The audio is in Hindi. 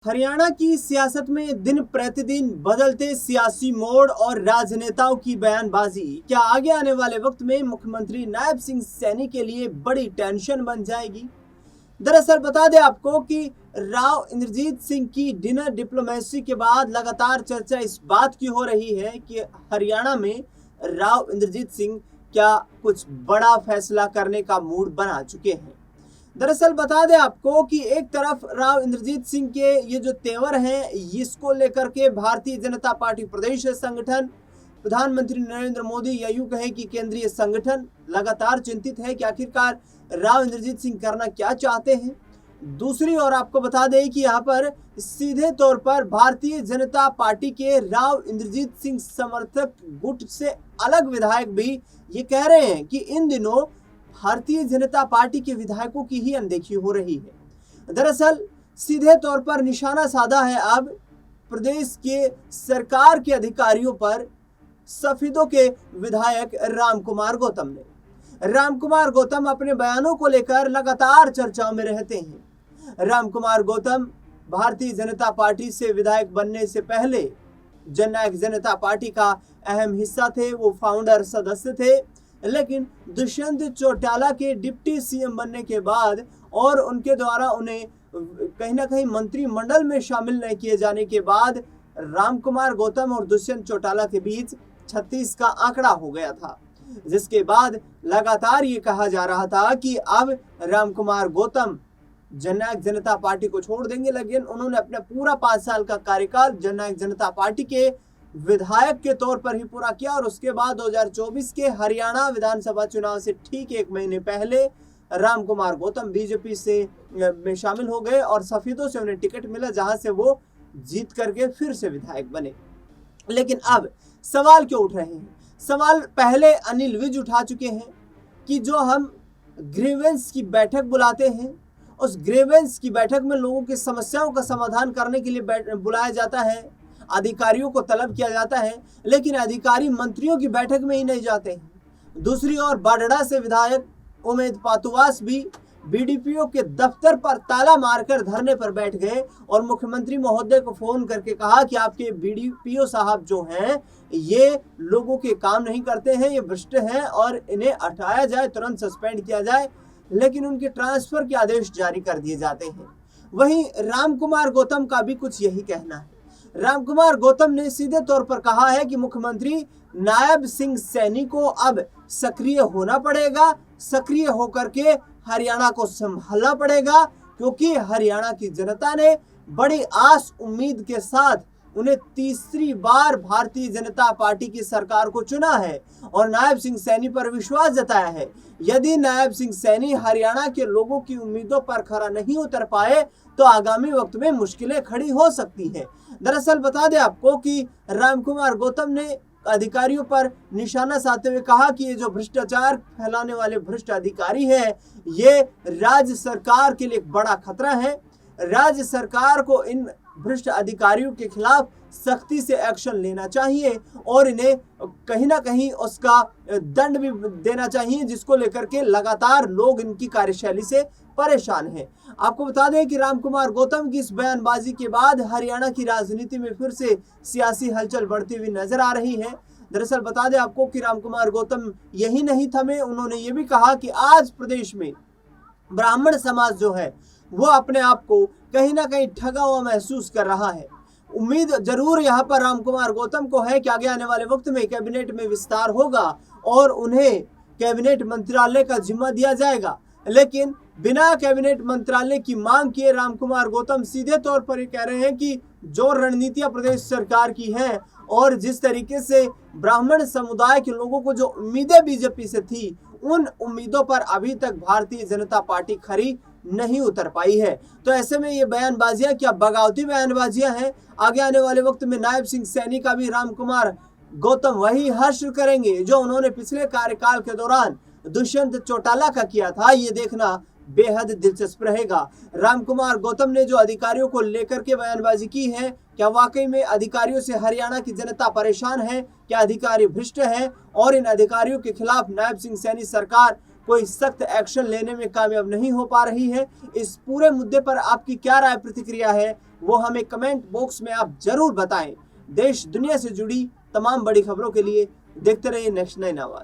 हरियाणा की सियासत में दिन प्रतिदिन बदलते सियासी मोड़ और राजनेताओं की बयानबाजी क्या आगे आने वाले वक्त में मुख्यमंत्री नायब सिंह सैनी के लिए बड़ी टेंशन बन जाएगी। दरअसल बता दें आपको कि राव इंद्रजीत सिंह की डिनर डिप्लोमेसी के बाद लगातार चर्चा इस बात की हो रही है कि हरियाणा में राव इंद्रजीत सिंह क्या कुछ बड़ा फैसला करने का मूड बना चुके हैं। दरअसल बता दें आपको कि एक तरफ राव इंद्रजीत सिंह के ये जो तेवर हैं, इसको लेकर के भारतीय जनता पार्टी प्रदेश संगठन, प्रधानमंत्री नरेंद्र मोदी या यूं कहें कि केंद्रीय संगठन लगातार चिंतित है कि आखिरकार राव इंद्रजीत सिंह करना क्या चाहते हैं। दूसरी ओर आपको बता दें कि यहाँ पर सीधे तौर पर भारतीय जनता पार्टी के राव इंद्रजीत सिंह समर्थक गुट से अलग विधायक भी ये कह रहे हैं कि इन दिनों भारतीय जनता पार्टी के विधायकों की ही अनदेखी हो रही है। दरअसल सीधे तौर पर निशाना साधा है अब प्रदेश के सरकार के अधिकारियों पर सफेदों के विधायक रामकुमार गौतम ने। रामकुमार गौतम अपने बयानों को लेकर लगातार चर्चाओं में रहते हैं। रामकुमार गौतम भारतीय जनता पार्टी से विधायक बनने से पहले जननायक जनता पार्टी का अहम हिस्सा थे, वो फाउंडर सदस्य थे। लेकिन दुष्यंत चौटाला के डिप्टी सीएम बनने के बाद और उनके द्वारा उन्हें कहीं ना कहीं मंत्रिमंडल में शामिल नहीं किए जाने के बाद रामकुमार गौतम और दुष्यंत चौटाला के बीच 36 का आंकड़ा हो गया था, जिसके बाद लगातार ये कहा जा रहा था कि अब रामकुमार गौतम जननायक जनता पार्टी को छोड़ देंगे। लेकिन उन्होंने अपना पूरा 5 साल का कार्यकाल जननायक जनता पार्टी के विधायक के तौर पर ही पूरा किया और उसके बाद 2024 के हरियाणा विधानसभा चुनाव से ठीक 1 महीने पहले रामकुमार गौतम बीजेपी से में शामिल हो गए और सफेदों से उन्हें टिकट मिला, जहां से वो जीत करके फिर से विधायक बने। लेकिन अब सवाल क्यों उठ रहे हैं? सवाल पहले अनिल विज उठा चुके हैं कि जो हम ग्रीवेंस की बैठक बुलाते हैं, उस ग्रीवेंस की बैठक में लोगों की समस्याओं का समाधान करने के लिए बुलाया जाता है, अधिकारियों को तलब किया जाता है, लेकिन अधिकारी मंत्रियों की बैठक में ही नहीं जाते हैं। दूसरी ओर बाडड़ा से विधायक उमेद पातुवास भी बीडीपीओ के दफ्तर पर ताला मारकर धरने पर बैठ गए और मुख्यमंत्री महोदय को फोन करके कहा कि आपके बीडीपीओ साहब जो हैं ये लोगों के काम नहीं करते हैं, ये भ्रष्ट हैं और इन्हें हटाया जाए, तुरंत सस्पेंड किया जाए। लेकिन उनके ट्रांसफर के आदेश जारी कर दिए जाते हैं। वहीं रामकुमार गौतम का भी कुछ यही कहना है। रामकुमार गौतम ने सीधे तौर पर कहा है कि मुख्यमंत्री नायब सिंह सैनी को अब सक्रिय होना पड़ेगा, सक्रिय होकर के हरियाणा को संभालना पड़ेगा, क्योंकि हरियाणा की जनता ने बड़ी आस उम्मीद के साथ उन्हें तीसरी बार भारतीय जनता पार्टी की सरकार को चुना है और नायब सिंह सैनी पर विश्वास जताया है। यदि नायब सिंह सैनी हरियाणा के लोगों की उम्मीदों पर खरा नहीं उतर पाए तो आगामी वक्त में मुश्किलें खड़ी हो सकती हैं। दरअसल बता दें आपको कि रामकुमार गौतम ने अधिकारियों पर निशाना साधते हुए कहा कि ये जो भ्रष्टाचार फैलाने वाले भ्रष्ट अधिकारी हैं, ये राज्य सरकार के लिए एक बड़ा खतरा है। राज्य सरकार को इन भ्रष्ट अधिकारियों के खिलाफ सख्ती से एक्शन लेना चाहिए और इन्हें कहीं ना कहीं उसका दंड भी देना चाहिए, जिसको लेकर के लगातार लोग इनकी कार्यशैली से परेशान हैं। आपको बता दें कि रामकुमार गौतम की इस बयानबाजी के बाद हरियाणा की राजनीति में फिर से सियासी हलचल बढ़ती हुई नजर आ रही है। दरअसल बता दें आपको कि रामकुमार गौतम यही नहीं थमे, उन्होंने ये भी कहा कि आज प्रदेश में ब्राह्मण समाज जो है वो अपने आप को कहीं ना कहीं ठगा हुआ महसूस कर रहा है। उम्मीद जरूर यहाँ पर रामकुमार गौतम को है कि आगे आने वाले वक्त में कैबिनेट में विस्तार होगा और उन्हें कैबिनेट मंत्रालय का जिम्मा दिया जाएगा। लेकिन बिना कैबिनेट मंत्रालय की मांग किए रामकुमार गौतम सीधे तौर पर ये कह रहे हैं कि जो रणनीतियां प्रदेश सरकार की हैं और जिस तरीके से ब्राह्मण समुदाय के लोगों को जो उम्मीदें बीजेपी से थी, उन उम्मीदों पर अभी तक भारतीय जनता पार्टी खरी नहीं उतर पाई है। तो ऐसे में ये बयानबाजियां क्या बगावती बयानबाजियां हैं? आगे आने वाले वक्त में नायब सिंह सैनी का भी रामकुमार गौतम वही हर्ष करेंगे जो उन्होंने पिछले कार्यकाल के दौरान दुष्यंत चौटाला का किया था? ये देखना बेहद दिलचस्प रहेगा। रामकुमार गौतम ने जो अधिकारियों को लेकर के बयानबाजी की है, क्या वाकई में अधिकारियों से हरियाणा की जनता परेशान है? क्या अधिकारी भ्रष्ट हैं और इन अधिकारियों के खिलाफ नायब सिंह सैनी सरकार कोई सख्त एक्शन लेने में कामयाब नहीं हो पा रही है। इस पूरे मुद्दे पर आपकी क्या राय प्रतिक्रिया है वो हमें कमेंट बॉक्स में आप जरूर बताएं। देश दुनिया से जुड़ी तमाम बड़ी खबरों के लिए देखते रहिए नेक्स्ट 9 आवाज।